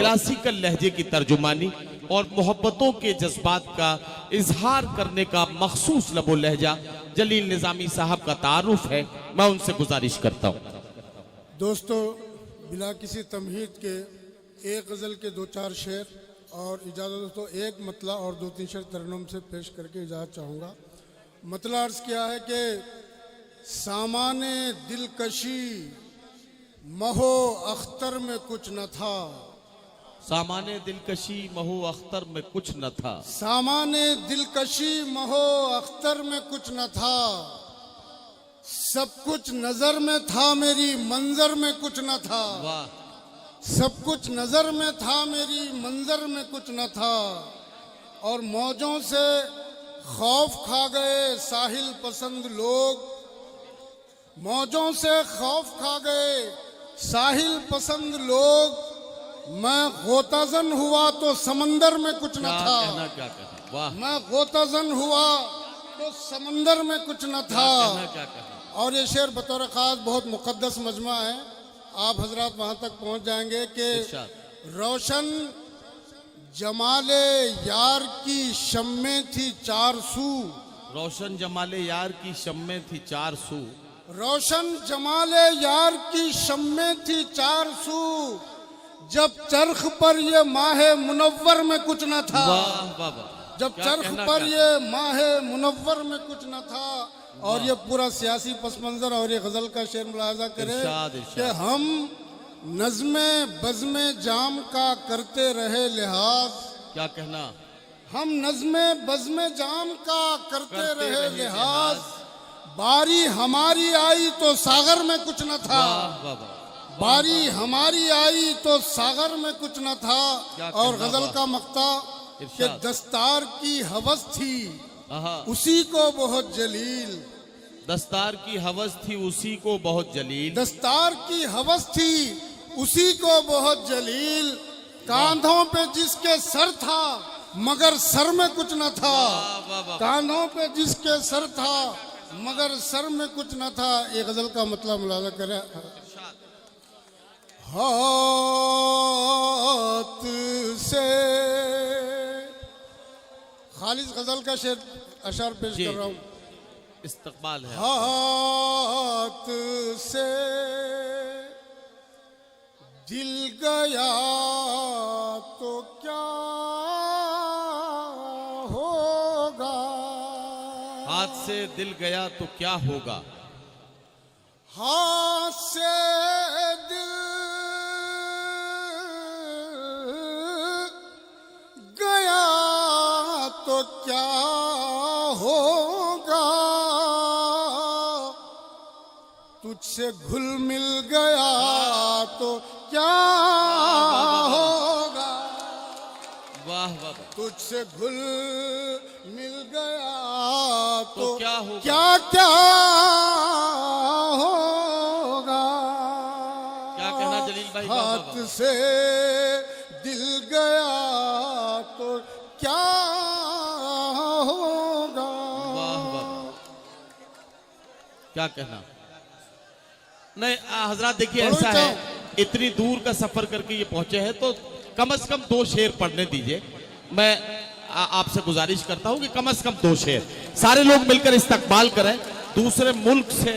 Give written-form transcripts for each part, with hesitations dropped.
Classical लहजे की तर्जुमानी और मोहब्बतों के जज्बात का इजहार करने का मखसूस लबो लहजा जलील निजामी साहब का तारुफ है। मैं उनसे गुजारिश करता हूँ। दोस्तों, बिला किसी तमहीद के एक गज़ल के दो चार शेर और इजाज़त दोस्तों एक मतला और दो तीन शेर तरन्नुम से पेश करके इजाज़त चाहूँगा। मतला अर्ज़ किया है कि सामाने दिलकशी महो अख्तर में कुछ न था। सामाने दिलकशी महो अख्तर में कुछ न था। सामाने दिलकशी महो अख्तर में कुछ न था। सब कुछ नजर में था मेरी मंजर में कुछ न था। वाह। सब कुछ नजर में था मेरी मंजर में कुछ न था। और मौजों से खौफ खा गए साहिल पसंद लोग। मौजों से खौफ खा गए साहिल पसंद लोग। मैं गोताजन हुआ तो समंदर में कुछ न था। क्या कहना। वाह। मैं गोताजन हुआ तो समंदर में कुछ न था। क्या कहना। और ये शेर बतौर खास बहुत मुकद्दस मजमा है। आप हजरात वहां तक पहुंच जाएंगे कि रोशन जमाले यार की शम्मे थी 4 सू। रोशन जमाले यार की शम्मे थी 4 सू। रोशन जमाले यार की शम्मे थी 4 सू। जब चरख पर ये माहे मुनव्वर में कुछ न था। वाह वाह वाह। जब चरख पर ये माहे मुनव्वर में कुछ न था। और ये पूरा सियासी पसमंजर और ये गजल का शेर मुलाजा करें कि हम नज़्मे बज़्मे जाम का करते रहे लिहाज। क्या कहना। हम नज़्मे बज़्मे जाम का करते रहे लिहाज। बारी हमारी आई तो सागर में कुछ न था। बारी हमारी आई तो सागर में कुछ न था। और गजल का मक्ता कि दस्तार की हवस थी उसी को बहुत जलील। दस्तार की हवस थी उसी को बहुत जलील। दस्तार की हवस थी उसी को बहुत जलील। कांधों पे जिसके सर था मगर सर में कुछ न था। कांधों पे जिसके सर था मगर सर में कुछ न था। ये गजल का मतलब मुलाजा करें। हाथ से खालिद गजल का शेर अशार पेश कर रहा हूँ। इस्तकबाल है। हाथ से दिल गया तो क्या होगा। हाथ से दिल गया तो क्या होगा। हाथ से दिल गया तो क्या होगा। तुझसे घुल मिल गया तो क्या होगा। वाह वाह। तुझसे घुल मिल गया तो क्या होगा। क्या क्या होगा। क्या कहना जलील भाई। हाथ से दिल गया तो क्या होगा। वाह वाह। क्या कहना। नहीं हजरात देखिए ऐसा है इतनी दूर का सफर करके ये पहुंचे हैं तो कम से कम 2 शेर पढ़ने दीजिए। मैं आपसे गुजारिश करता हूं कि कम से कम 2 शेर सारे लोग मिलकर इस्तकबाल करें। दूसरे मुल्क से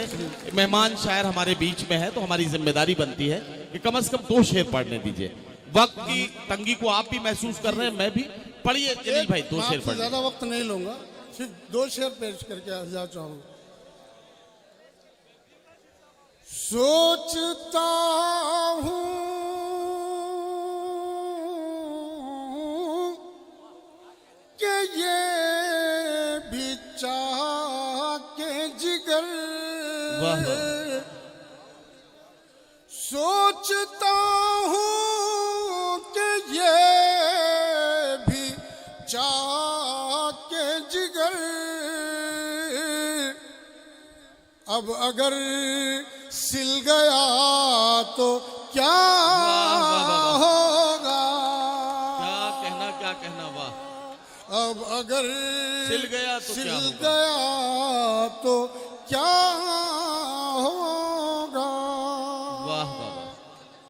मेहमान शायर हमारे बीच में है तो हमारी जिम्मेदारी बनती है कि कम से कम 2 शेर पढ़ने दीजिए। वक्त की तंगी को आप भी महसूस कर रहे हैं, मैं भी। पढ़िए जलील भाई 2 शेर पढ़िए। ज्यादा वक्त नहीं लूंगा, सिर्फ 2 शेर पेश करके जा चाहूंगा। सोचता हूँ कि ये भी चाह के जिगर। सोचता हूँ कि ये भी चाह के जिगर। अब अगर सिल गया तो क्या होगा। क्या कहना। वाह। अब अगर सिल गया तो क्या